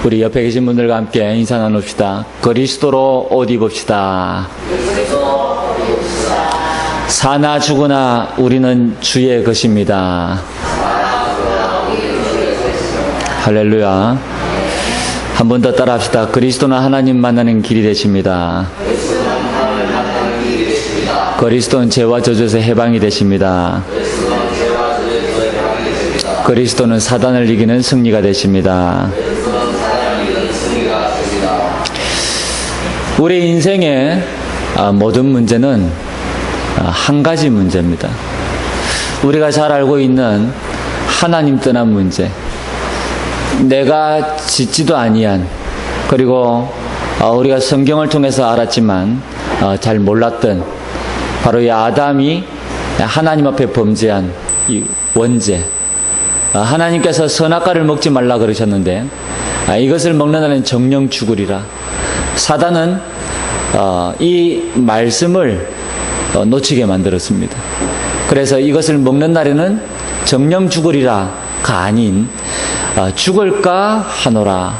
우리 옆에 계신 분들과 함께 인사 나눕시다. 그리스도로 옷 입읍시다. 사나 죽으나 우리는 주의 것입니다. 할렐루야. 한 번 더 따라합시다. 그리스도는 하나님 만나는 길이 되십니다. 그리스도는 죄와 저주에서 해방이 되십니다. 그리스도는 사단을 이기는 승리가 되십니다. 우리 인생의 모든 문제는 한 가지 문제입니다. 우리가 잘 알고 있는 하나님 떠난 문제, 내가 짓지도 아니한, 그리고 우리가 성경을 통해서 알았지만 잘 몰랐던 바로 이 아담이 하나님 앞에 범죄한 이 원죄, 하나님께서 선악과를 먹지 말라 그러셨는데 이것을 먹는 날은 정령 죽으리라. 사단은 이 말씀을 놓치게 만들었습니다. 그래서 이것을 먹는 날에는 정령 죽으리라가 아닌 죽을까 하노라,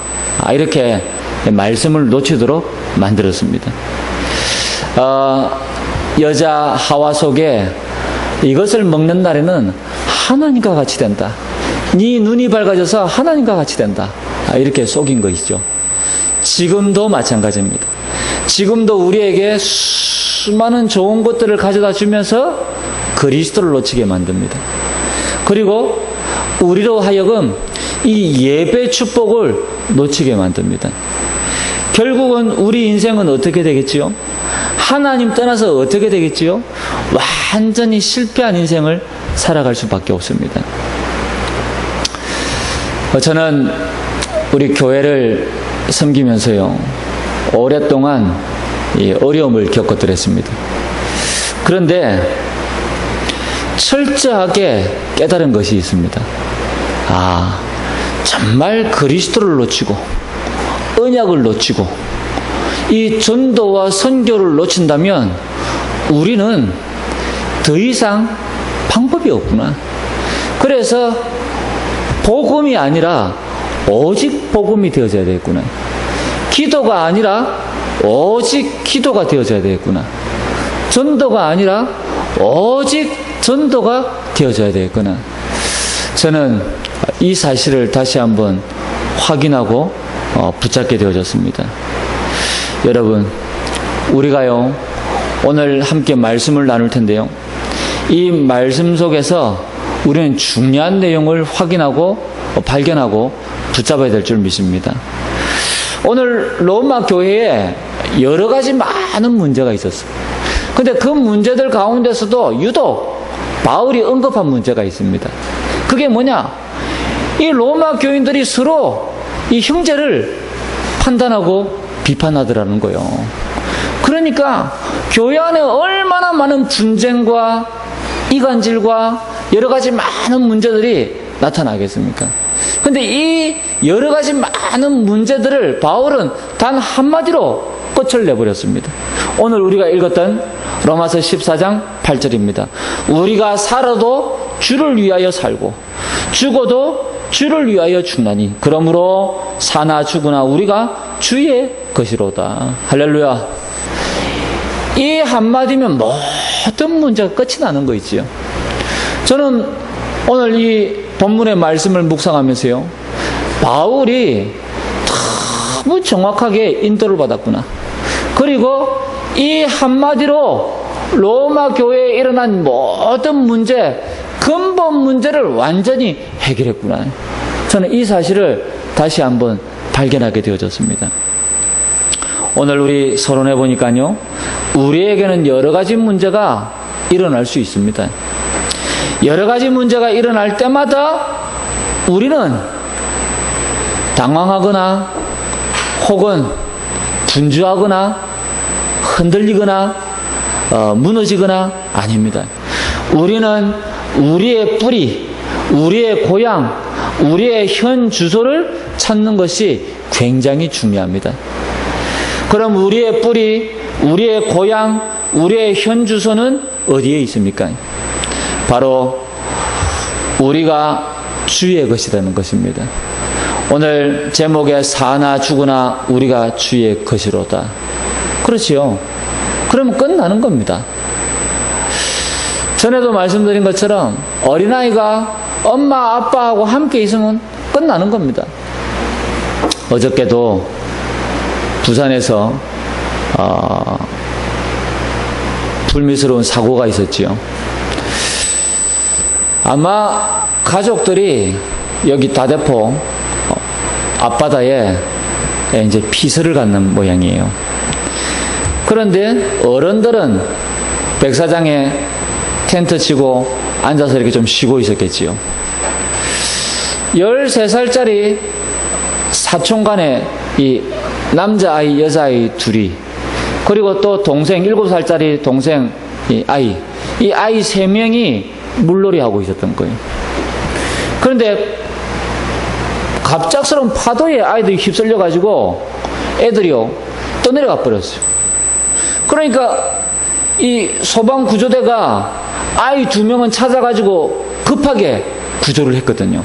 이렇게 말씀을 놓치도록 만들었습니다. 여자 하와 속에 이것을 먹는 날에는 하나님과 같이 된다, 네 눈이 밝아져서 하나님과 같이 된다, 이렇게 속인 것이죠. 지금도 마찬가지입니다. 지금도 우리에게 수많은 좋은 것들을 가져다 주면서 그리스도를 놓치게 만듭니다. 그리고 우리로 하여금 이 예배 축복을 놓치게 만듭니다. 결국은 우리 인생은 어떻게 되겠지요? 하나님 떠나서 어떻게 되겠지요? 완전히 실패한 인생을 살아갈 수밖에 없습니다. 저는 우리 교회를 섬기면서요, 오랫동안 이 어려움을 겪었더랬습니다. 그런데 철저하게 깨달은 것이 있습니다. 정말 그리스도를 놓치고 언약을 놓치고 이 전도와 선교를 놓친다면 우리는 더 이상 방법이 없구나. 그래서 복음이 아니라 오직 복음이 되어져야 되겠구나. 기도가 아니라 오직 기도가 되어져야 되겠구나. 전도가 아니라 오직 전도가 되어져야 되겠구나. 저는 이 사실을 다시 한번 확인하고 붙잡게 되어졌습니다. 여러분, 우리가요, 오늘 함께 말씀을 나눌 텐데요, 이 말씀 속에서 우리는 중요한 내용을 확인하고 발견하고 붙잡아야 될 줄 믿습니다. 오늘 로마 교회에 여러 가지 많은 문제가 있었어요. 근데 그 문제들 가운데서도 유독 바울이 언급한 문제가 있습니다. 그게 뭐냐? 이 로마 교인들이 서로 이 형제를 판단하고 비판하더라는 거예요. 그러니까 교회 안에 얼마나 많은 분쟁과 이간질과 여러 가지 많은 문제들이 나타나겠습니까? 근데 이 여러 가지 많은 문제들을 바울은 단 한마디로 끝을 내버렸습니다. 오늘 우리가 읽었던 로마서 14장 8절입니다. 우리가 살아도 주를 위하여 살고 죽어도 주를 위하여 죽나니 그러므로 사나 죽으나 우리가 주의 것이로다. 할렐루야. 이 한마디면 모든 문제가 끝이 나는 거 있지요. 저는 오늘 이 본문의 말씀을 묵상하면서요, 바울이 너무 정확하게 인도를 받았구나. 그리고 이 한마디로 로마 교회에 일어난 모든 문제, 근본 문제를 완전히 해결했구나. 저는 이 사실을 다시 한번 발견하게 되어졌습니다. 오늘 우리 서론해 보니까요, 우리에게는 여러 가지 문제가 일어날 수 있습니다. 여러 가지 문제가 일어날 때마다 우리는 당황하거나 혹은 분주하거나 흔들리거나 무너지거나 아닙니다. 우리는 우리의 뿌리, 우리의 고향, 우리의 현 주소를 찾는 것이 굉장히 중요합니다. 그럼 우리의 뿌리, 우리의 고향, 우리의 현 주소는 어디에 있습니까? 바로 우리가 주의 것이라는 것입니다. 오늘 제목에 사나 죽으나 우리가 주의 것이로다. 그렇지요. 그러면 끝나는 겁니다. 전에도 말씀드린 것처럼 어린아이가 엄마 아빠하고 함께 있으면 끝나는 겁니다. 어저께도 부산에서 불미스러운 사고가 있었지요. 아마 가족들이 여기 다대포 앞바다에 이제 피서를 갖는 모양이에요. 그런데 어른들은 백사장에 텐트 치고 앉아서 이렇게 좀 쉬고 있었겠지요. 13살짜리 사촌간에 이 남자아이, 여자아이 둘이, 그리고 또 동생, 7살짜리 동생 이 아이 3명이 물놀이 하고 있었던 거예요. 그런데 갑작스러운 파도에 아이들이 휩쓸려가지고 애들이요, 떠내려가 버렸어요. 그러니까 이 소방구조대가 아이 2명은 찾아가지고 급하게 구조를 했거든요.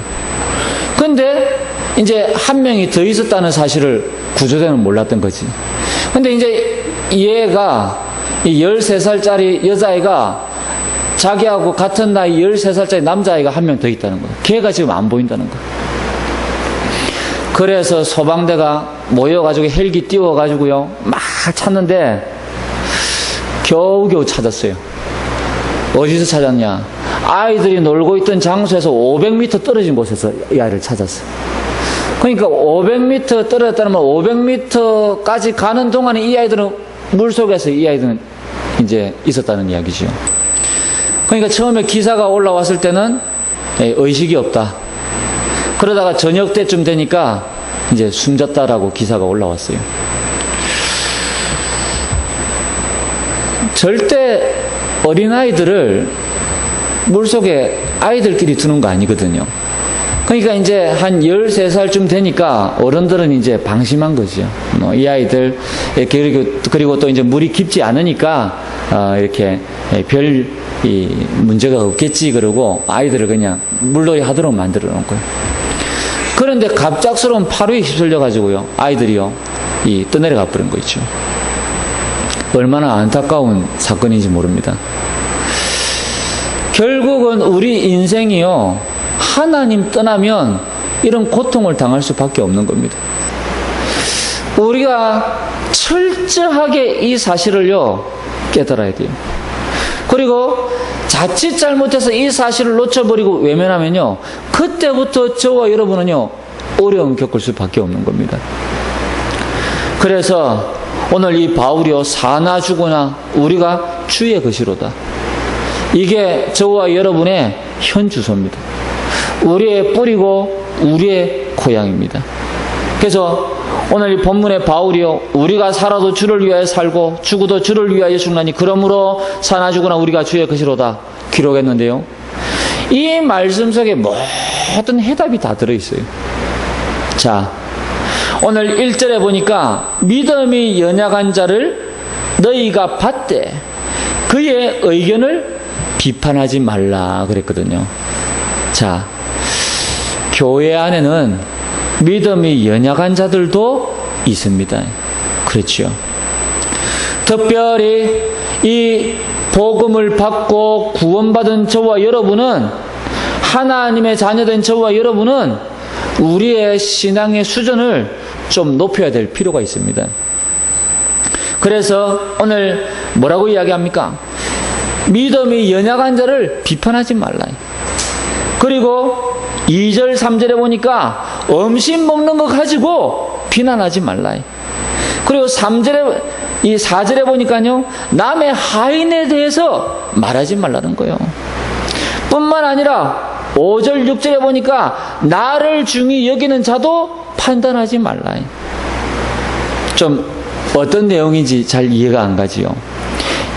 근데 이제 1명이 더 있었다는 사실을 구조대는 몰랐던 거지. 근데 이제 얘가 이 13살짜리 여자아이가 자기하고 같은 나이 13살짜리 남자아이가 1명 더 있다는 거야. 걔가 지금 안 보인다는 거야. 그래서 소방대가 모여가지고 헬기 띄워가지고요 막 찾는데 겨우겨우 찾았어요. 어디서 찾았냐? 아이들이 놀고 있던 장소에서 500m 떨어진 곳에서 이 아이를 찾았어요. 그러니까 500m 떨어졌다는 말, 500m까지 가는 동안에 이 아이들은 물속에서 이 아이들은 이제 있었다는 이야기죠. 그러니까 처음에 기사가 올라왔을 때는 의식이 없다. 그러다가 저녁 때쯤 되니까 이제 숨졌다라고 기사가 올라왔어요. 절대 어린아이들을 물속에 아이들끼리 두는 거 아니거든요. 그러니까 이제 한 13살쯤 되니까 어른들은 이제 방심한 거죠. 이 아이들, 그리고 또 이제 물이 깊지 않으니까, 이렇게 별 문제가 없겠지, 그러고 아이들을 그냥 물놀이 하도록 만들어 놓은 거예요. 그런데 갑작스러운 파도에 휩쓸려가지고요, 아이들이요, 떠내려가 버린 거 있죠. 얼마나 안타까운 사건인지 모릅니다. 결국은 우리 인생이요, 하나님 떠나면 이런 고통을 당할 수밖에 없는 겁니다. 우리가 철저하게 이 사실을요, 깨달아야 돼요. 그리고 자칫 잘못해서 이 사실을 놓쳐버리고 외면하면요, 그때부터 저와 여러분은요, 어려움 겪을 수밖에 없는 겁니다. 그래서 오늘 이 바울이요, 사나 죽으나 우리가 주의 것이로다. 이게 저와 여러분의 현 주소입니다. 우리의 뿌리고 우리의 고향입니다. 그래서 오늘 이 본문의 바울이요, 우리가 살아도 주를 위하여 살고 죽어도 주를 위하여 죽나니 그러므로 사나 죽으나 우리가 주의 것이로다 기록했는데요, 이 말씀 속에 모든 해답이 다 들어있어요. 자, 오늘 1절에 보니까 믿음이 연약한 자를 너희가 받되 그의 의견을 비판하지 말라 그랬거든요. 자, 교회 안에는 믿음이 연약한 자들도 있습니다. 그렇죠. 특별히 이 복음을 받고 구원받은 저와 여러분은, 하나님의 자녀된 저와 여러분은 우리의 신앙의 수준을 좀 높여야 될 필요가 있습니다. 그래서 오늘 뭐라고 이야기합니까? 믿음이 연약한 자를 비판하지 말라. 그리고 2절 3절에 보니까 음식 먹는 거 가지고 비난하지 말라. 그리고 4절에 보니까요, 남의 하인에 대해서 말하지 말라는 거예요. 뿐만 아니라 5절 6절에 보니까 나를 중히 여기는 자도 판단하지 말라. 좀 어떤 내용인지 잘 이해가 안 가지요.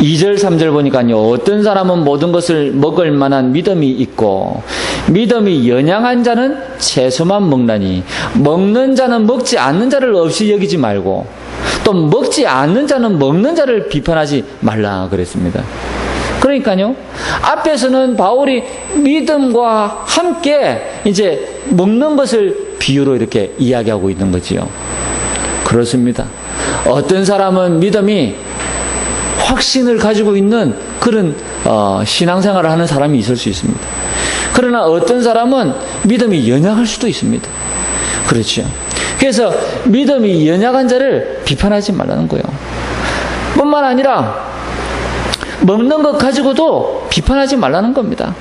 2절 3절 보니까요, 어떤 사람은 모든 것을 먹을 만한 믿음이 있고 믿음이 연약한 자는 채소만 먹나니 먹는 자는 먹지 않는 자를 없이 여기지 말고 또 먹지 않는 자는 먹는 자를 비판하지 말라 그랬습니다. 그러니까요. 앞에서는 바울이 믿음과 함께 이제 먹는 것을 비유로 이렇게 이야기하고 있는 거지요. 그렇습니다. 어떤 사람은 믿음이 확신을 가지고 있는 그런 신앙생활을 하는 사람이 있을 수 있습니다. 그러나 어떤 사람은 믿음이 연약할 수도 있습니다. 그렇죠. 그래서 믿음이 연약한 자를 비판하지 말라는 거예요. 뿐만 아니라 먹는 것 가지고도 비판하지 말라는 겁니다.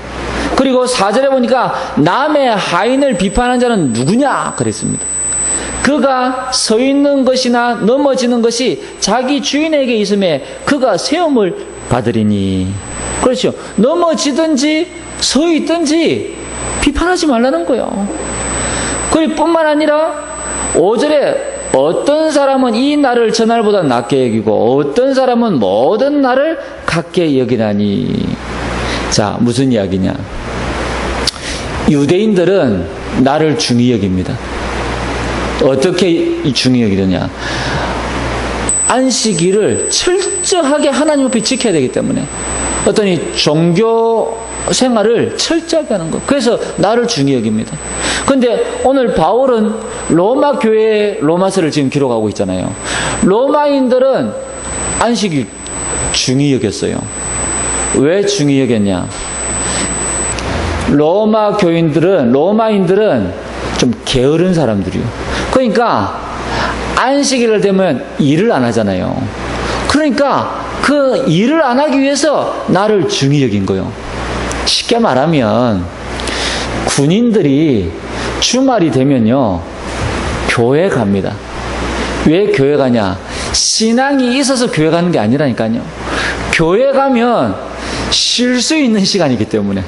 그리고 4절에 보니까 남의 하인을 비판하는 자는 누구냐 그랬습니다. 그가 서 있는 것이나 넘어지는 것이 자기 주인에게 있음에 그가 세움을 받으리니. 그렇죠. 넘어지든지 서 있든지 비판하지 말라는 거예요. 그리고 뿐만 아니라 5절에 어떤 사람은 이 날을 저날보다 낮게 여기고 어떤 사람은 모든 날을 같게 여기나니. 자, 무슨 이야기냐? 유대인들은 날을 중히 여깁니다. 어떻게 중히 여기느냐? 안식일을 철저하게 하나님 앞에 지켜야 되기 때문에 어떤 이 종교 생활을 철저하게 하는 것. 그래서 나를 중히 여깁니다. 근데 오늘 바울은 로마 교회의 로마서를 지금 기록하고 있잖아요. 로마인들은 안식일 중히 여겼어요. 왜 중히 여겼냐? 로마인들은 좀 게으른 사람들이요. 그러니까 안식일을 되면 일을 안 하잖아요. 그러니까 그 일을 안 하기 위해서 나를 중히 여긴 거예요. 쉽게 말하면 군인들이 주말이 되면요 교회 갑니다. 왜 교회 가냐? 신앙이 있어서 교회 가는 게 아니라니까요. 교회 가면 쉴 수 있는 시간이기 때문에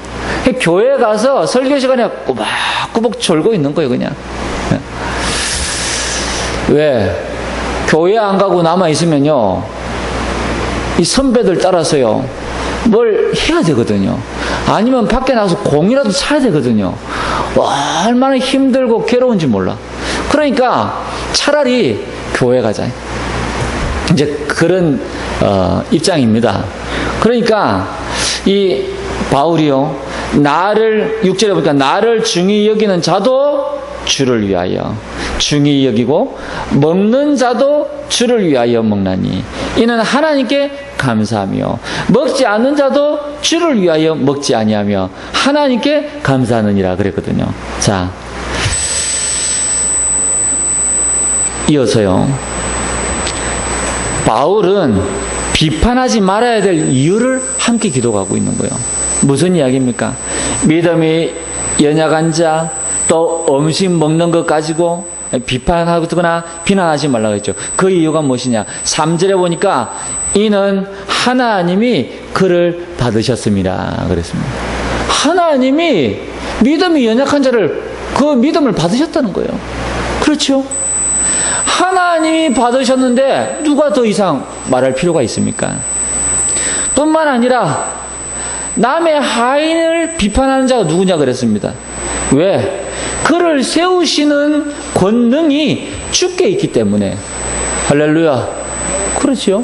교회 가서 설교 시간에 꼬박꼬박 졸고 있는 거예요. 그냥. 왜? 교회 안 가고 남아 있으면요 이 선배들 따라서요 뭘 해야 되거든요. 아니면 밖에 나가서 공이라도 차야 되거든요. 와, 얼마나 힘들고 괴로운지 몰라. 그러니까 차라리 교회 가자. 이제 그런 입장입니다. 그러니까 이 바울이요 나를 6절에 보니까 나를 중히 여기는 자도 주를 위하여 중히 여기고 먹는 자도 주를 위하여 먹나니 이는 하나님께 감사하며 먹지 않는 자도 주를 위하여 먹지 아니하며 하나님께 감사하느니라 그랬거든요. 자, 이어서요 바울은 비판하지 말아야 될 이유를 함께 기도하고 있는 거예요. 무슨 이야기입니까? 믿음이 연약한 자, 또 음식 먹는 것 가지고 비판하거나 비난하지 말라고 했죠. 그 이유가 무엇이냐? 3절에 보니까 이는 하나님이 그를 받으셨습니다 그랬습니다. 하나님이 믿음이 연약한 자를 그 믿음을 받으셨다는 거예요. 그렇죠? 하나님이 받으셨는데 누가 더 이상 말할 필요가 있습니까? 뿐만 아니라 남의 하인을 비판하는 자가 누구냐 그랬습니다. 왜? 그를 세우시는 권능이 주께 있기 때문에. 할렐루야. 그렇죠?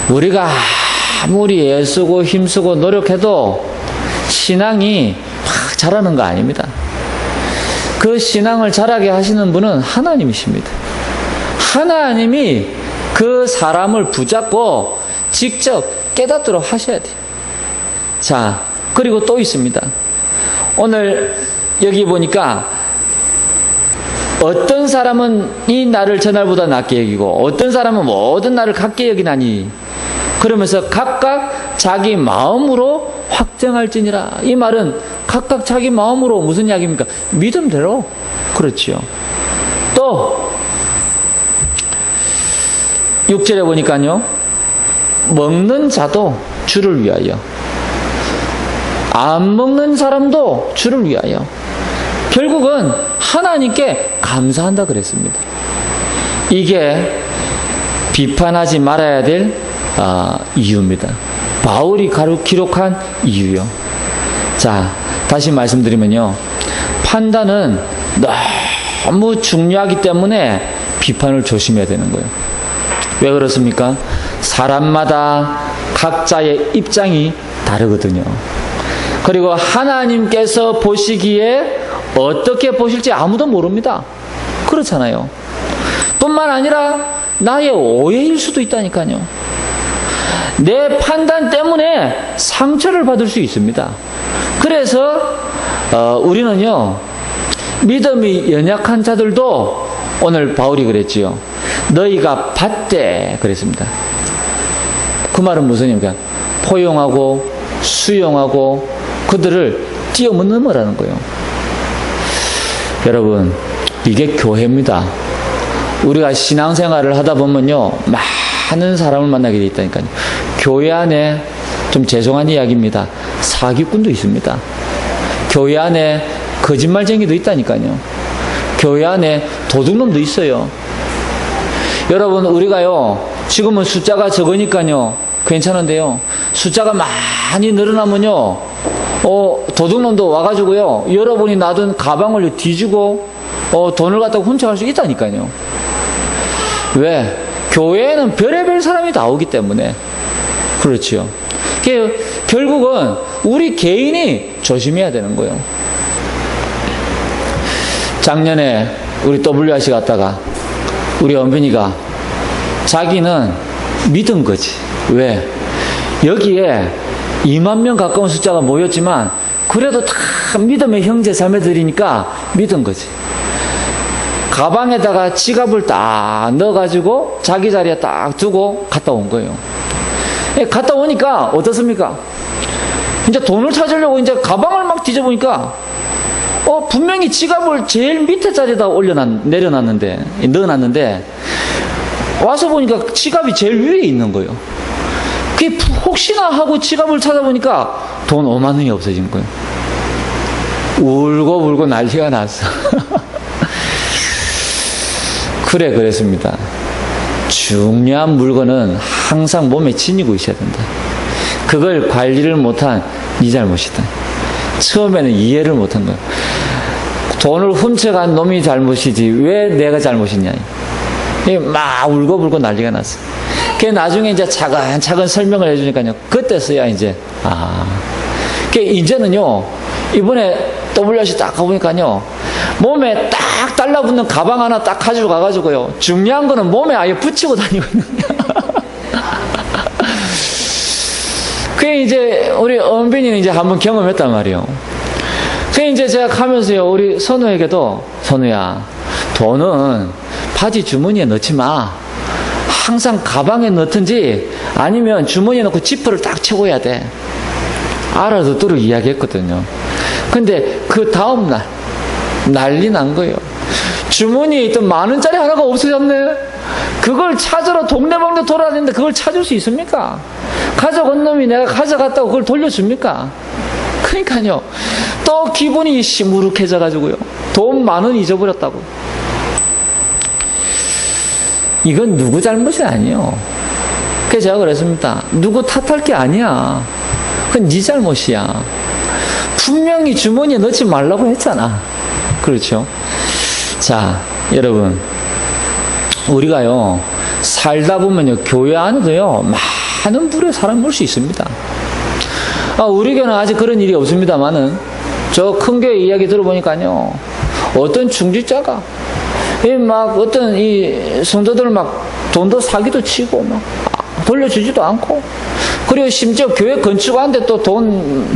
우리가 아무리 애쓰고 힘쓰고 노력해도 신앙이 막 자라는 거 아닙니다. 그 신앙을 자라게 하시는 분은 하나님이십니다. 하나님이 그 사람을 붙잡고 직접 깨닫도록 하셔야 돼요. 자, 그리고 또 있습니다. 오늘 여기 보니까 어떤 사람은 이 날을 저날보다 낮게 여기고 어떤 사람은 모든 날을 같게 여기나니 그러면서 각각 자기 마음으로 확정할지니라. 이 말은 각각 자기 마음으로 무슨 이야기입니까? 믿음대로. 그렇지요. 또 6절에 보니까요 먹는 자도 주를 위하여 안 먹는 사람도 주를 위하여 결국은 하나님께 감사한다 그랬습니다. 이게 비판하지 말아야 될 이유입니다. 바울이 기록한 이유요. 자, 다시 말씀드리면요 판단은 너무 중요하기 때문에 비판을 조심해야 되는 거예요. 왜 그렇습니까? 사람마다 각자의 입장이 다르거든요. 그리고 하나님께서 보시기에 어떻게 보실지 아무도 모릅니다. 그렇잖아요. 뿐만 아니라 나의 오해일 수도 있다니까요. 내 판단 때문에 상처를 받을 수 있습니다. 그래서 우리는요, 믿음이 연약한 자들도 오늘 바울이 그랬지요. 너희가 받되 그랬습니다. 그 말은 무슨 의미입니까? 포용하고 수용하고 그들을 뛰어넘으라는 거예요. 여러분, 이게 교회입니다. 우리가 신앙생활을 하다 보면요, 많은 사람을 만나게 돼 있다니까요. 교회 안에, 좀 죄송한 이야기입니다, 사기꾼도 있습니다. 교회 안에 거짓말쟁이도 있다니까요. 교회 안에 도둑놈도 있어요. 여러분, 우리가요, 지금은 숫자가 적으니까요 괜찮은데요, 숫자가 많이 늘어나면요, 도둑놈도 와가지고요, 여러분이 놔둔 가방을 뒤지고 돈을 갖다가 훔쳐갈 수 있다니까요. 왜? 교회에는 별의별 사람이 다 오기 때문에. 그렇지요. 결국은 우리 개인이 조심해야 되는 거예요. 작년에 우리 WRC 갔다가 우리 은빈이가 자기는 믿은 거지. 왜? 여기에 2만 명 가까운 숫자가 모였지만 그래도 다 믿음의 형제 자매들이니까 믿은 거지. 가방에다가 지갑을 딱 넣어가지고 자기 자리에 딱 두고 갔다 온 거예요. 갔다 오니까 어떻습니까? 이제 돈을 찾으려고 이제 가방을 막 뒤져보니까 분명히 지갑을 제일 밑에 자리에다 넣어놨는데 와서 보니까 지갑이 제일 위에 있는 거예요. 그게 혹시나 하고 지갑을 찾아보니까 돈 5만 원이 없어진 거예요. 울고 난리가 났어. 그래, 그랬습니다. 중요한 물건은 항상 몸에 지니고 있어야 된다. 그걸 관리를 못한 네 잘못이다. 처음에는 이해를 못한 거야. 돈을 훔쳐간 놈이 잘못이지 왜 내가 잘못이냐. 막 울고 난리가 났어. 그게 나중에 이제 차근차근 설명을 해주니까요, 그때서야 이제 이제는요, 이번에 WRC 딱 가보니까요, 몸에 딱 달라붙는 가방 하나 딱 가지고 가가지고요, 중요한 거는 몸에 아예 붙이고 다니고 있는 거야. 그게 이제 우리 은빈이는 이제 한번 경험했단 말이에요. 그게 이제 제가 가면서요, 우리 선우에게도, 선우야, 돈은 바지 주머니에 넣지 마. 항상 가방에 넣든지 아니면 주머니에 넣고 지퍼를 딱 채고 해야 돼. 알아듣도록 이야기했거든요. 근데 그 다음날 난리 난 거예요. 주머니에 있던 10,000원짜리 하나가 없어졌네. 그걸 찾으러 동네방네 돌아다니는데 그걸 찾을 수 있습니까? 가져간 놈이 내가 가져갔다고 그걸 돌려줍니까? 그러니까요, 또 기분이 시무룩해져 가지고요, 돈 10,000원 잊어버렸다고. 이건 누구 잘못이 아니에요. 그래서 제가 그랬습니다. 누구 탓할 게 아니야. 그건 네 잘못이야. 분명히 주머니에 넣지 말라고 했잖아. 그렇죠? 자, 여러분, 우리가요, 살다 보면요, 교회 안에도요, 많은 불의 사람 볼 수 있습니다. 우리 교회는 아직 그런 일이 없습니다만은, 저 큰 교회 이야기 들어보니까요, 어떤 중직자가 어떤 이 성도들 막 돈도 사기도 치고 막 돌려주지도 않고, 그리고 심지어 교회 건축하는데 또 돈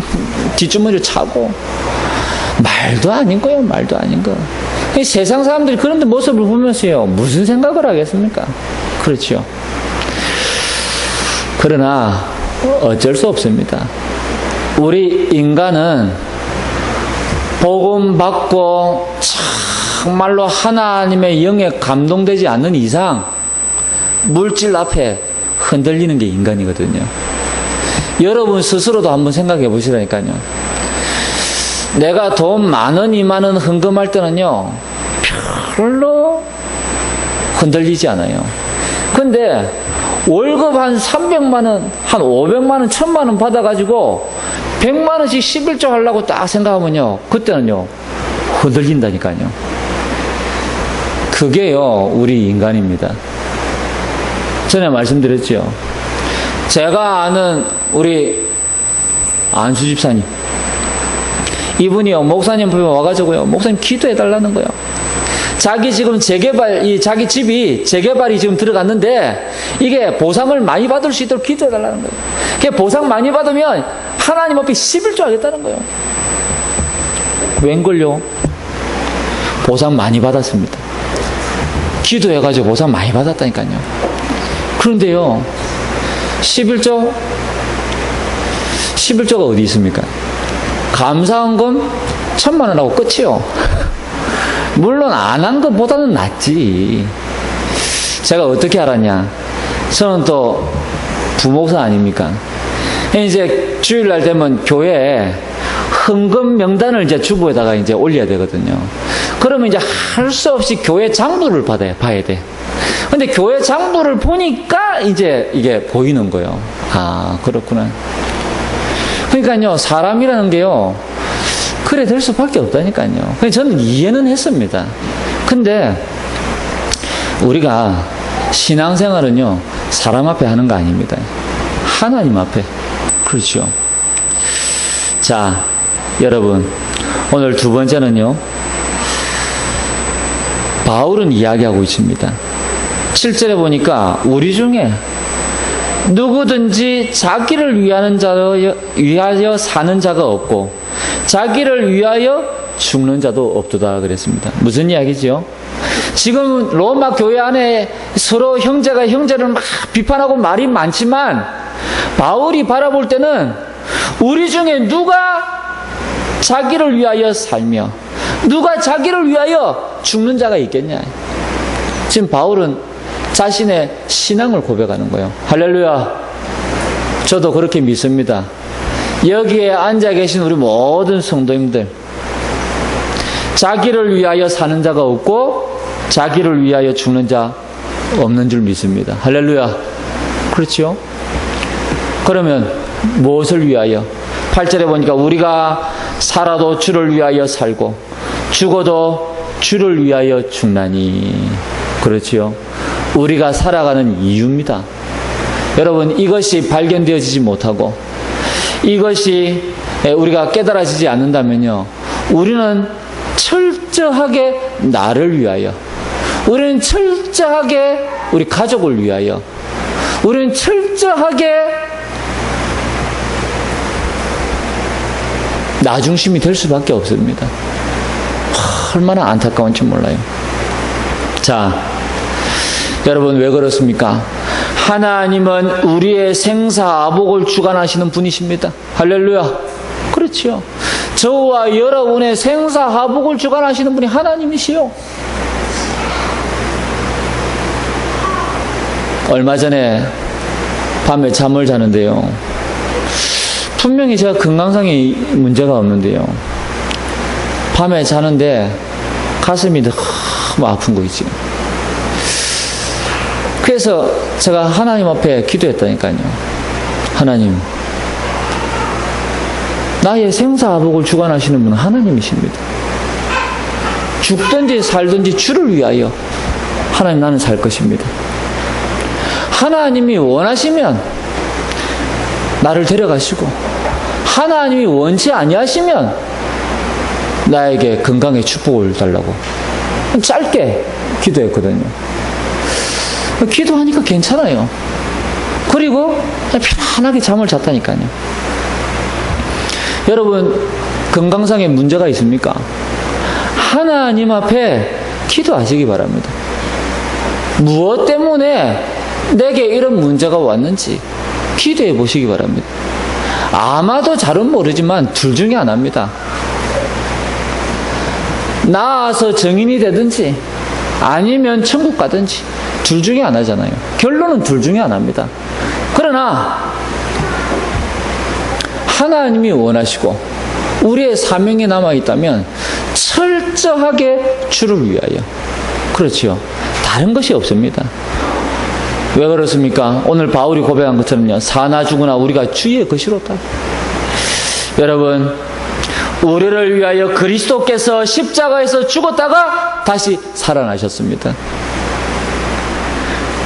뒷주머니를 차고, 말도 아닌 거예요. 말도 아닌 거. 세상 사람들이 그런 데 모습을 보면서요, 무슨 생각을 하겠습니까? 그렇죠. 그러나 어쩔 수 없습니다. 우리 인간은 복음 받고 정말로 하나님의 영에 감동되지 않는 이상 물질 앞에 흔들리는 게 인간이거든요. 여러분 스스로도 한번 생각해 보시라니까요. 내가 돈 10,000원, 20,000원 헌금할 때는요, 별로 흔들리지 않아요. 근데 월급 한 300만원, 한 500만원, 1,000만원 받아가지고 100만원씩 11조 하려고 딱 생각하면요, 그때는요, 흔들린다니까요. 그게요, 우리 인간입니다. 전에 말씀드렸죠. 제가 아는 우리 안수 집사님, 이분이요, 목사님 보면 와가지고요, 목사님 기도해달라는 거예요. 자기 지금 자기 집이 재개발이 지금 들어갔는데, 이게 보상을 많이 받을 수 있도록 기도해달라는 거예요. 그게 보상 많이 받으면 하나님 앞에 11조 하겠다는 거예요. 웬걸요? 보상 많이 받았습니다. 기도해가지고 보상 많이 받았다니까요. 그런데요, 11조가 어디 있습니까? 감사한금 1,000,000원하고 끝이요. 물론 안 한 것보다는 낫지. 제가 어떻게 알았냐? 저는 또 부목사 아닙니까? 이제 주일날 되면 교회에 헌금 명단을 이제 주부에다가 이제 올려야 되거든요. 그러면 이제 할 수 없이 교회 장부를 봐야 돼. 근데 교회 장부를 보니까 이제 이게 보이는 거예요. 아, 그렇구나. 그러니까요, 사람이라는 게요, 그래 될 수밖에 없다니까요. 그래서 저는 이해는 했습니다. 근데 우리가 신앙생활은요, 사람 앞에 하는 거 아닙니다. 하나님 앞에. 그렇죠. 자, 여러분, 오늘 두 번째는요, 바울은 이야기하고 있습니다. 7절에 보니까 우리 중에 누구든지 자기를 위하여 사는 자가 없고 자기를 위하여 죽는 자도 없도다 그랬습니다. 무슨 이야기지요? 지금 로마 교회 안에 서로 형제가 형제를 막 비판하고 말이 많지만 바울이 바라볼 때는 우리 중에 누가 자기를 위하여 살며 누가 자기를 위하여 죽는 자가 있겠냐. 지금 바울은 자신의 신앙을 고백하는 거예요. 할렐루야. 저도 그렇게 믿습니다. 여기에 앉아 계신 우리 모든 성도님들, 자기를 위하여 사는 자가 없고 자기를 위하여 죽는 자 없는 줄 믿습니다. 할렐루야. 그렇죠? 그러면 무엇을 위하여? 8절에 보니까 우리가 살아도 주를 위하여 살고 죽어도 주를 위하여 죽나니. 그렇지요? 우리가 살아가는 이유입니다. 여러분, 이것이 발견되어지지 못하고 이것이 우리가 깨달아지지 않는다면요, 우리는 철저하게 나를 위하여, 우리는 철저하게 우리 가족을 위하여, 우리는 철저하게 나 중심이 될 수밖에 없습니다. 얼마나 안타까운지 몰라요. 자, 여러분, 왜 그렇습니까? 하나님은 우리의 생사아복을 주관하시는 분이십니다. 할렐루야. 그렇지요. 저와 여러분의 생사아복을 주관하시는 분이 하나님이시요. 얼마 전에 밤에 잠을 자는데요, 분명히 제가 건강상에 문제가 없는데요, 밤에 자는데 가슴이 너무 아픈 거 있지. 그래서 제가 하나님 앞에 기도했다니까요. 하나님, 나의 생사아복을 주관하시는 분은 하나님이십니다. 죽든지 살든지 주를 위하여 하나님, 나는 살 것입니다. 하나님이 원하시면 나를 데려가시고 하나님이 원치 아니하시면 나에게 건강의 축복을 달라고 짧게 기도했거든요. 기도하니까 괜찮아요. 그리고 편안하게 잠을 잤다니까요. 여러분, 건강상에 문제가 있습니까? 하나님 앞에 기도하시기 바랍니다. 무엇 때문에 내게 이런 문제가 왔는지 기도해 보시기 바랍니다. 아마도 잘은 모르지만 둘 중에 하나입니다. 나아서 정인이 되든지 아니면 천국 가든지 둘 중에 하나잖아요. 결론은 둘 중에 하나입니다. 그러나 하나님이 원하시고 우리의 사명이 남아있다면 철저하게 주를 위하여. 그렇지요. 다른 것이 없습니다. 왜 그렇습니까? 오늘 바울이 고백한 것처럼요, 사나 죽으나 우리가 주의 것이로다. 여러분, 우리를 위하여 그리스도께서 십자가에서 죽었다가 다시 살아나셨습니다.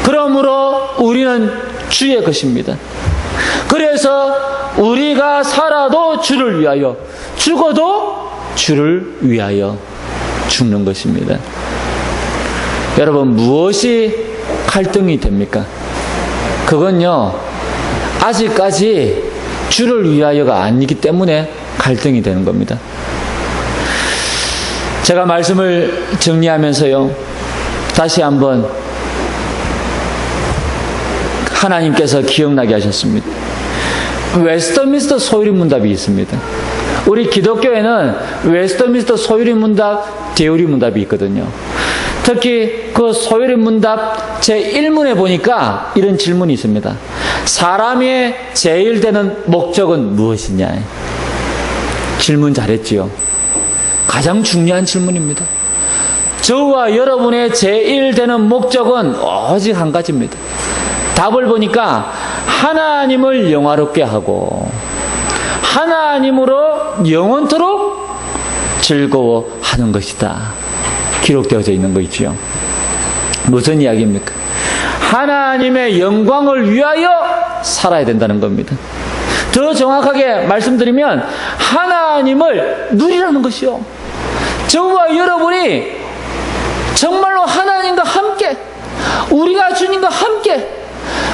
그러므로 우리는 주의 것입니다. 그래서 우리가 살아도 주를 위하여, 죽어도 주를 위하여 죽는 것입니다. 여러분, 무엇이 갈등이 됩니까? 그건요, 아직까지 주를 위하여가 아니기 때문에 갈등이 되는 겁니다. 제가 말씀을 정리하면서요, 다시 한번 하나님께서 기억나게 하셨습니다. 웨스트민스터 소유리 문답이 있습니다. 우리 기독교에는 웨스트민스터 소유리 문답, 데우리 문답이 있거든요. 특히 그 소유리 문답 제1문에 보니까 이런 질문이 있습니다. 사람의 제일 되는 목적은 무엇이냐? 질문 잘했지요. 가장 중요한 질문입니다. 저와 여러분의 제일 되는 목적은 오직 한 가지입니다. 답을 보니까 하나님을 영화롭게 하고 하나님으로 영원토록 즐거워하는 것이다. 기록되어져 있는 거 있지요. 무슨 이야기입니까? 하나님의 영광을 위하여 살아야 된다는 겁니다. 더 정확하게 말씀드리면 하나님을 누리라는 것이요. 저와 여러분이 정말로 하나님과 함께, 우리가 주님과 함께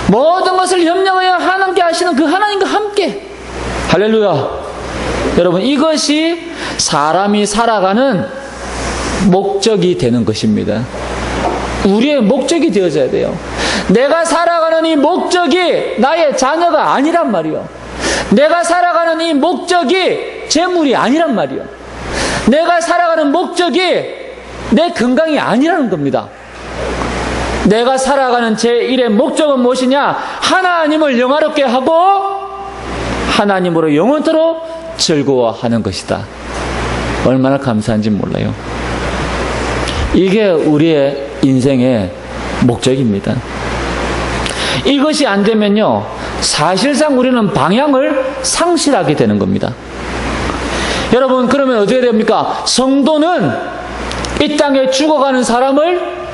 모든 것을 협력하여 하나님께 하시는 그 하나님과 함께, 할렐루야. 여러분, 이것이 사람이 살아가는 목적이 되는 것입니다. 우리의 목적이 되어져야 돼요. 내가 살아가는 이 목적이 나의 자녀가 아니란 말이요. 내가 살아가는 이 목적이 재물이 아니란 말이요. 내가 살아가는 목적이 내 건강이 아니라는 겁니다. 내가 살아가는 제1의 목적은 무엇이냐? 하나님을 영화롭게 하고 하나님으로 영원토록 즐거워하는 것이다. 얼마나 감사한지 몰라요. 이게 우리의 인생의 목적입니다. 이것이 안 되면요, 사실상 우리는 방향을 상실하게 되는 겁니다. 여러분, 그러면 어떻게 됩니까? 성도는 이 땅에 죽어가는 사람을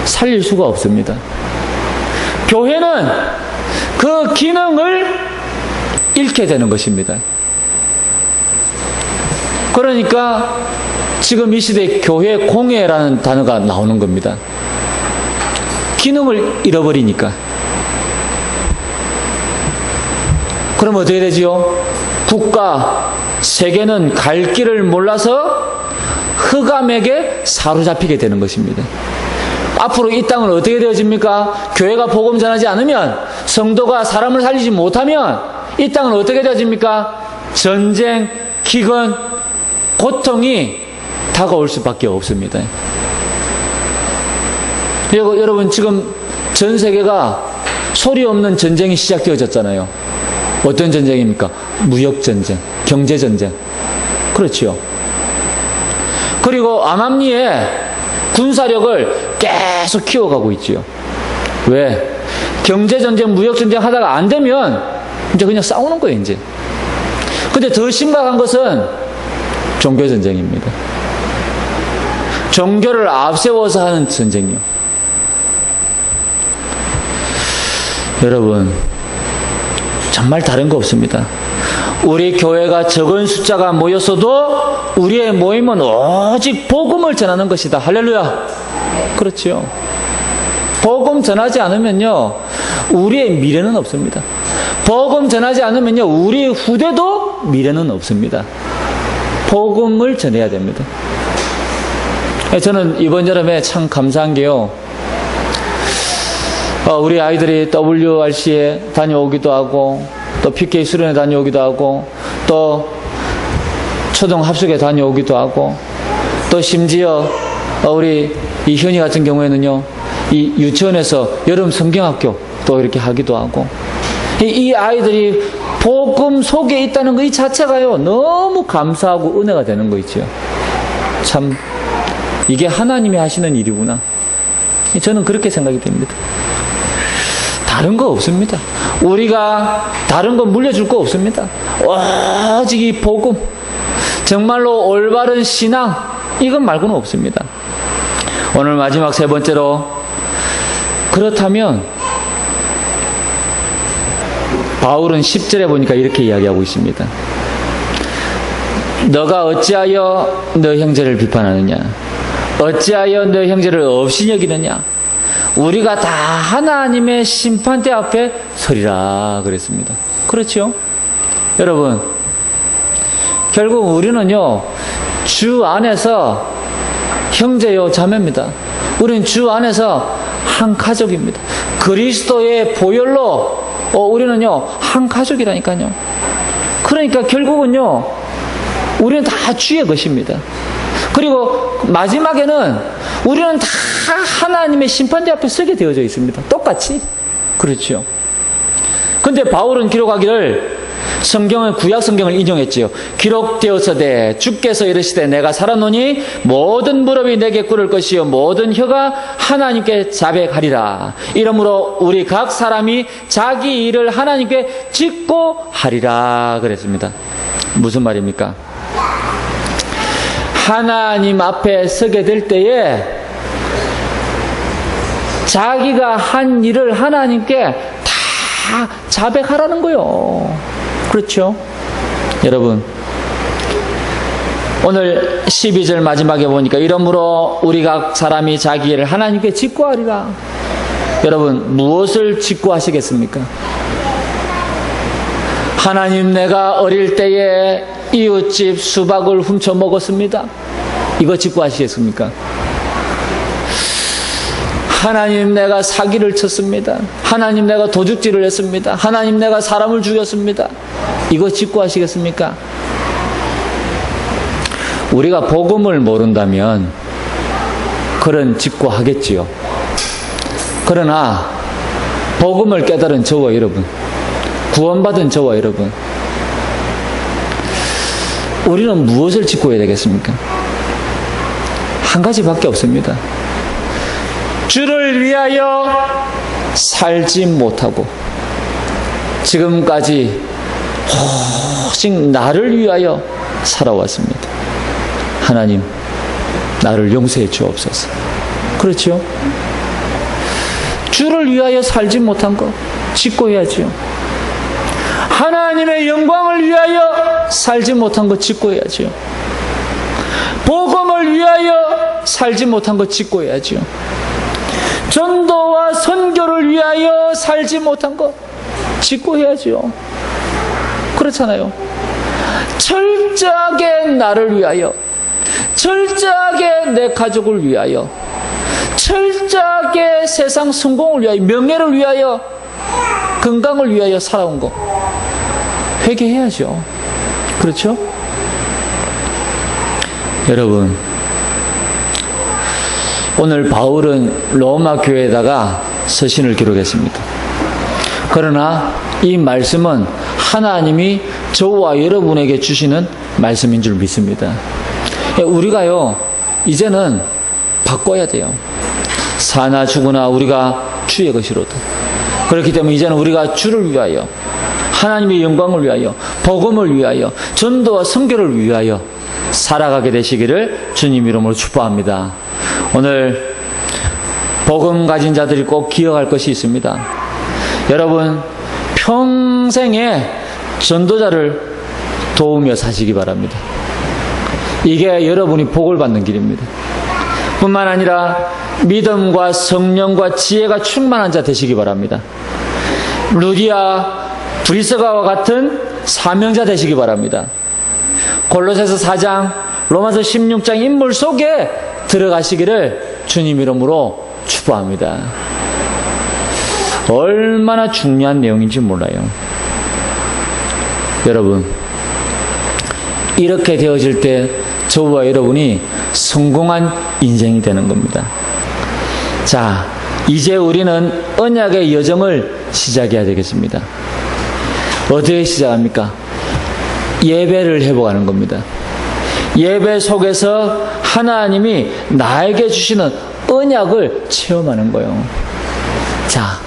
살릴 수가 없습니다. 교회는 그 기능을 잃게 되는 것입니다. 그러니까 지금 이 시대에 교회 공회라는 단어가 나오는 겁니다. 기능을 잃어버리니까. 그럼 어떻게 되지요? 국가, 세계는 갈 길을 몰라서 흑암에게 사로잡히게 되는 것입니다. 앞으로 이 땅은 어떻게 되어집니까? 교회가 복음 전하지 않으면, 성도가 사람을 살리지 못하면 이 땅은 어떻게 되어집니까? 전쟁, 기근, 고통이 다가올 수밖에 없습니다. 여러분, 지금 전 세계가 소리 없는 전쟁이 시작되어졌잖아요. 어떤 전쟁입니까? 무역전쟁, 경제전쟁. 그렇지요. 그리고 암암리에 군사력을 계속 키워가고 있지요. 왜? 경제전쟁, 무역전쟁 하다가 안 되면 이제 그냥 싸우는 거예요, 이제. 근데 더 심각한 것은 종교전쟁입니다. 종교를 앞세워서 하는 전쟁이요. 여러분, 정말 다른 거 없습니다. 우리 교회가 적은 숫자가 모였어도 우리의 모임은 오직 복음을 전하는 것이다. 할렐루야. 그렇지요. 복음 전하지 않으면요, 우리의 미래는 없습니다. 복음 전하지 않으면요, 우리의 후대도 미래는 없습니다. 복음을 전해야 됩니다. 저는 이번 여름에 참 감사한 게요, 우리 아이들이 WRC에 다녀오기도 하고, 또 PK 수련회 다녀오기도 하고, 또 초등 합숙에 다녀오기도 하고, 또 심지어 우리 이현이 같은 경우에는요, 이 유치원에서 여름 성경학교 또 이렇게 하기도 하고, 이 아이들이 복음 속에 있다는 거 이 자체가요, 너무 감사하고 은혜가 되는 거 있죠. 참, 이게 하나님이 하시는 일이구나. 저는 그렇게 생각이 됩니다. 다른 거 없습니다. 우리가 다른 거 물려줄 거 없습니다. 오직 이 복음, 정말로 올바른 신앙, 이것 말고는 없습니다. 오늘 마지막 세 번째로, 그렇다면 바울은 10절에 보니까 이렇게 이야기하고 있습니다. 너가 어찌하여 너 형제를 비판하느냐? 어찌하여 너 형제를 없이 여기느냐? 우리가 다 하나님의 심판대 앞에 서리라 그랬습니다. 그렇죠? 여러분, 결국 우리는요, 주 안에서 형제요 자매입니다. 우리는 주 안에서 한 가족입니다. 그리스도의 보혈로 우리는요 한 가족이라니까요. 그러니까 결국은요 우리는 다 주의 것입니다. 그리고 마지막에는 우리는 다 하나님의 심판대 앞에 서게 되어져 있습니다. 똑같이. 그렇죠. 근데 바울은 기록하기를 구약 성경을 인용했지요. 기록되었으되 주께서 이르시되 내가 살았노니 모든 무릎이 내게 꿇을 것이요 모든 혀가 하나님께 자백하리라. 이러므로 우리 각 사람이 자기 일을 하나님께 짓고 하리라 그랬습니다. 무슨 말입니까? 하나님 앞에 서게 될 때에 자기가 한 일을 하나님께 다 자백하라는 거요. 그렇죠? 여러분, 오늘 12절 마지막에 보니까 이러므로 우리 각 사람이 자기 일을 하나님께 짓고 하리라. 여러분, 무엇을 짓고 하시겠습니까? 하나님, 내가 어릴 때에 이웃집 수박을 훔쳐 먹었습니다. 이거 짓고 하시겠습니까? 하나님, 내가 사기를 쳤습니다. 하나님, 내가 도둑질을 했습니다. 하나님, 내가 사람을 죽였습니다. 이거 짓고 하시겠습니까? 우리가 복음을 모른다면 그런 짓고 하겠지요. 그러나 복음을 깨달은 저와 여러분, 구원받은 저와 여러분, 우리는 무엇을 짓고 해야 되겠습니까? 한 가지밖에 없습니다. 주를 위하여 살지 못하고 지금까지 오직 나를 위하여 살아왔습니다. 하나님, 나를 용서해 주옵소서. 그렇죠? 주를 위하여 살지 못한 거 짓고 해야죠. 하나님의 영광을 위하여 살지 못한 거 짓고 해야죠. 복음을 위하여 살지 못한 거 짓고 해야죠. 전도와 선교를 위하여 살지 못한 거 짓고 해야죠. 그렇잖아요. 철저하게 나를 위하여, 철저하게 내 가족을 위하여, 철저하게 세상 성공을 위하여, 명예를 위하여, 건강을 위하여 살아온 거 회개해야죠. 그렇죠? 여러분, 오늘 바울은 로마 교회에다가 서신을 기록했습니다. 그러나 이 말씀은 하나님이 저와 여러분에게 주시는 말씀인 줄 믿습니다. 우리가요, 이제는 바꿔야 돼요. 사나 죽으나 우리가 주의 것이로다. 그렇기 때문에 이제는 우리가 주를 위하여, 하나님의 영광을 위하여, 복음을 위하여, 전도와 선교를 위하여 살아가게 되시기를 주님 이름으로 축복합니다. 오늘 복음 가진 자들이 꼭 기억할 것이 있습니다. 여러분, 평생에 전도자를 도우며 사시기 바랍니다. 이게 여러분이 복을 받는 길입니다. 뿐만 아니라 믿음과 성령과 지혜가 충만한 자 되시기 바랍니다. 루디아, 브리스가와 같은 사명자 되시기 바랍니다. 골로새서 4장, 로마서 16장 인물 속에 들어가시기를 주님 이름으로 축복합니다. 얼마나 중요한 내용인지 몰라요. 여러분, 이렇게 되어질 때 저와 여러분이 성공한 인생이 되는 겁니다. 자, 이제 우리는 언약의 여정을 시작해야 되겠습니다. 어떻게 시작합니까? 예배를 회복하는 겁니다. 예배 속에서 하나님이 나에게 주시는 언약을 체험하는 거예요. 자,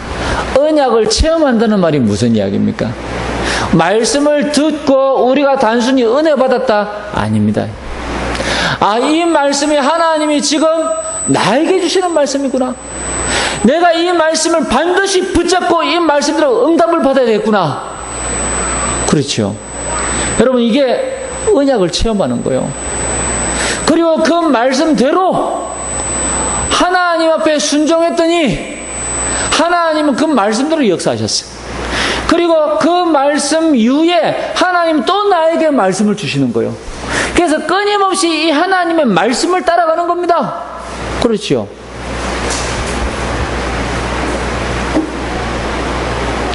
언약을 체험한다는 말이 무슨 이야기입니까? 말씀을 듣고 우리가 단순히 은혜 받았다? 아닙니다. 이 말씀이 하나님이 지금 나에게 주시는 말씀이구나. 내가 이 말씀을 반드시 붙잡고 이 말씀대로 응답을 받아야 되겠구나. 그렇죠. 여러분, 이게 언약을 체험하는 거예요. 그리고 그 말씀대로 하나님 앞에 순종했더니 하나님은 그 말씀대로 역사하셨어요. 그리고 그 말씀 이후에 하나님 또 나에게 말씀을 주시는 거예요. 그래서 끊임없이 이 하나님의 말씀을 따라가는 겁니다. 그렇죠.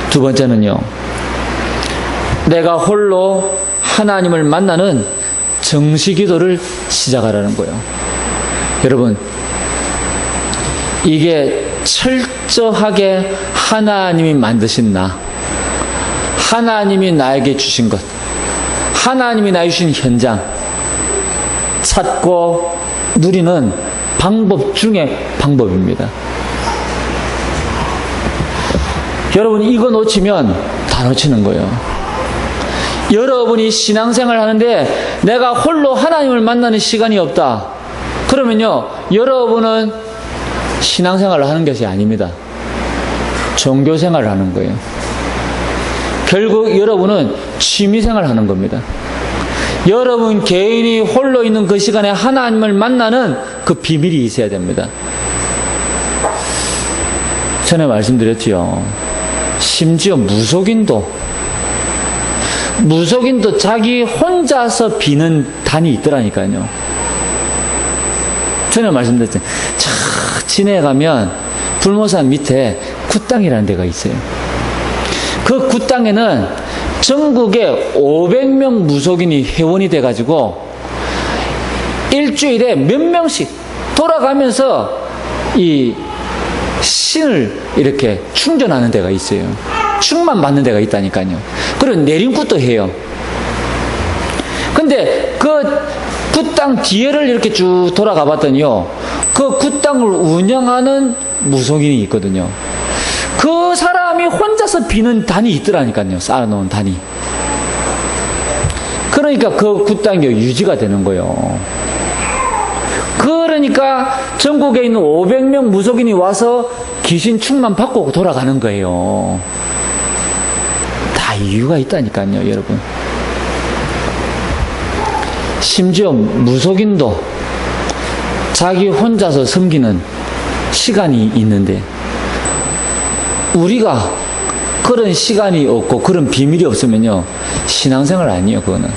두 번째는요, 내가 홀로 하나님을 만나는 정시기도를 시작하라는 거예요. 여러분, 이게 철저하게 하나님이 만드신 나, 하나님이 나에게 주신 것, 하나님이 나에게 주신 현장 찾고 누리는 방법 중에 방법입니다. 여러분, 이거 놓치면 다 놓치는 거예요. 여러분이 신앙생활 하는데 내가 홀로 하나님을 만나는 시간이 없다. 그러면요, 여러분은 신앙생활을 하는 것이 아닙니다. 종교생활을 하는 거예요. 결국 여러분은 취미생활을 하는 겁니다. 여러분 개인이 홀로 있는 그 시간에 하나님을 만나는 그 비밀이 있어야 됩니다. 전에 말씀드렸지요. 심지어 무속인도 자기 혼자서 비는 단이 있더라니까요. 전에 말씀드렸죠. 쫙 지내가면 불모산 밑에 굿땅이라는 데가 있어요. 그 굿땅에는 전국에 500명 무속인이 회원이 돼가지고 일주일에 몇 명씩 돌아가면서 이 신을 이렇게 충전하는 데가 있어요. 충만 받는 데가 있다니까요. 그리고 내림굿도 해요. 근데 그 굿땅 뒤에를 이렇게 쭉 돌아가 봤더니요, 그 굿땅을 운영하는 무속인이 있거든요. 그 사람이 혼자서 비는 단이 있더라니까요. 쌓아놓은 단이. 그러니까 그 굿땅이 유지가 되는 거예요. 그러니까 전국에 있는 500명 무속인이 와서 귀신 충만 받고 돌아가는 거예요. 다 이유가 있다니까요, 여러분. 심지어 무속인도 자기 혼자서 섬기는 시간이 있는데 우리가 그런 시간이 없고 그런 비밀이 없으면요, 신앙생활 아니에요. 그거는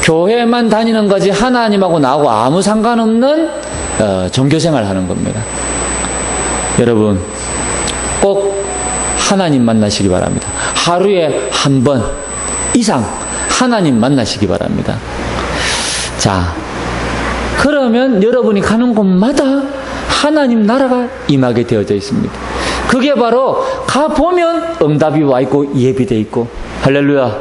교회만 다니는 거지 하나님하고 나하고 아무 상관없는 종교생활 하는 겁니다. 여러분, 꼭 하나님 만나시기 바랍니다. 하루에 한 번 이상 하나님 만나시기 바랍니다. 자, 그러면 여러분이 가는 곳마다 하나님 나라가 임하게 되어져 있습니다. 그게 바로 가보면 응답이 와 있고 예비되어 있고, 할렐루야.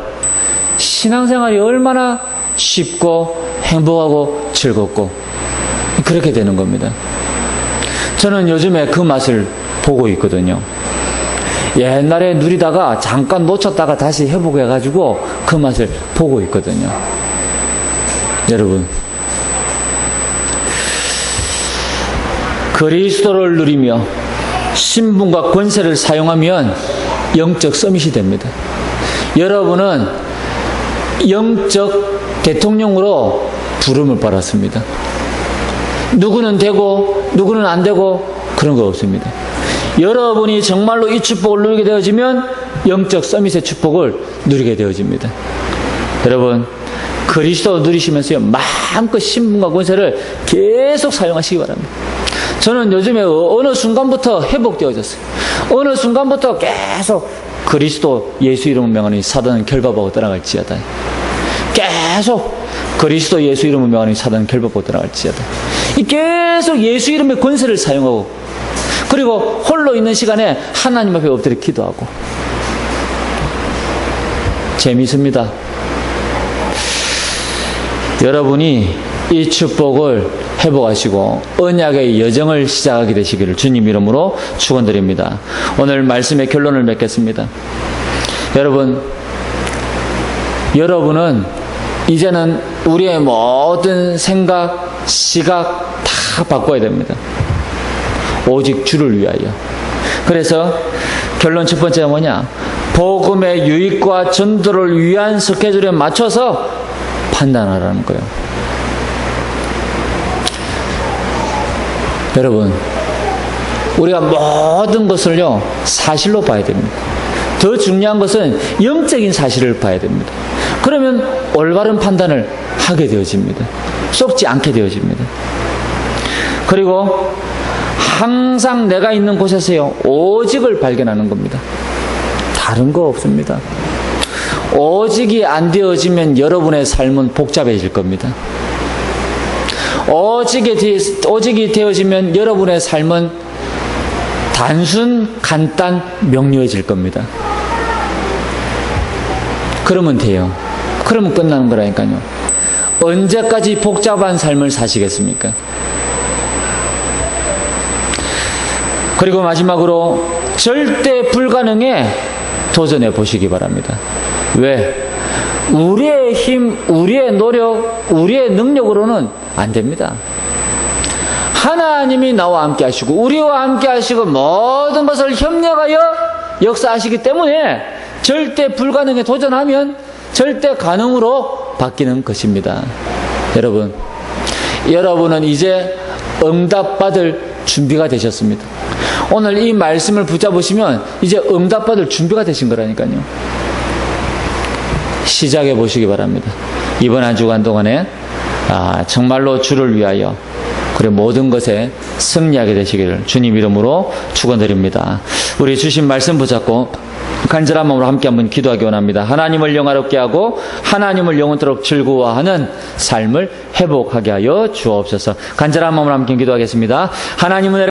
신앙생활이 얼마나 쉽고 행복하고 즐겁고 그렇게 되는 겁니다. 저는 요즘에 그 맛을 보고 있거든요. 옛날에 누리다가 잠깐 놓쳤다가 다시 회복해가지고 그 맛을 보고 있거든요. 여러분, 그리스도를 누리며 신분과 권세를 사용하면 영적 서밋이 됩니다. 여러분은 영적 대통령으로 부름을 받았습니다. 누구는 되고 누구는 안 되고 그런 거 없습니다. 여러분이 정말로 이 축복을 누리게 되어지면 영적 서밋의 축복을 누리게 되어집니다. 여러분, 그리스도 누리시면서요, 마음껏 신분과 권세를 계속 사용하시기 바랍니다. 저는 요즘에 어느 순간부터 회복되어졌어요. 어느 순간부터 계속 그리스도 예수 이름을 명하니 사단은 결박하고 떠나갈지어다. 계속 그리스도 예수 이름을 명하니 사단은 결박하고 떠나갈지어다. 계속 예수 이름의 권세를 사용하고, 그리고 홀로 있는 시간에 하나님 앞에 엎드려 기도하고. 재미있습니다. 여러분이 이 축복을 회복하시고 언약의 여정을 시작하게 되시기를 주님 이름으로 축원드립니다. 오늘 말씀의 결론을 맺겠습니다. 여러분은 이제는 우리의 모든 생각, 시각 다 다 바꿔야 됩니다. 오직 주를 위하여. 그래서 결론 첫 번째가 뭐냐? 복음의 유익과 전도를 위한 스케줄에 맞춰서 판단하라는 거예요. 여러분, 우리가 모든 것을요, 사실로 봐야 됩니다. 더 중요한 것은 영적인 사실을 봐야 됩니다. 그러면 올바른 판단을 하게 되어집니다. 속지 않게 되어집니다. 그리고 항상 내가 있는 곳에서요, 오직을 발견하는 겁니다. 다른 거 없습니다. 오직이 안 되어지면 여러분의 삶은 복잡해질 겁니다. 오직이 되어지면 여러분의 삶은 단순, 간단, 명료해질 겁니다. 그러면 돼요. 그러면 끝나는 거라니까요. 언제까지 복잡한 삶을 사시겠습니까? 그리고 마지막으로 절대 불가능에 도전해 보시기 바랍니다. 왜? 우리의 힘, 우리의 노력, 우리의 능력으로는 안 됩니다. 하나님이 나와 함께 하시고 우리와 함께 하시고 모든 것을 협력하여 역사하시기 때문에 절대 불가능에 도전하면 절대 가능으로 바뀌는 것입니다. 여러분은 이제 응답받을 준비가 되셨습니다. 오늘 이 말씀을 붙잡으시면 이제 응답받을 준비가 되신 거라니까요. 시작해 보시기 바랍니다. 이번 한 주간 동안에 정말로 주를 위하여 그리고 모든 것에 승리하게 되시기를 주님 이름으로 축원드립니다. 우리 주신 말씀 붙잡고 간절한 마음으로 함께 한번 기도하기 원합니다. 하나님을 영화롭게 하고 하나님을 영원토록 즐거워하는 삶을 회복하게 하여 주옵소서. 간절한 마음으로 함께 기도하겠습니다. 하나님은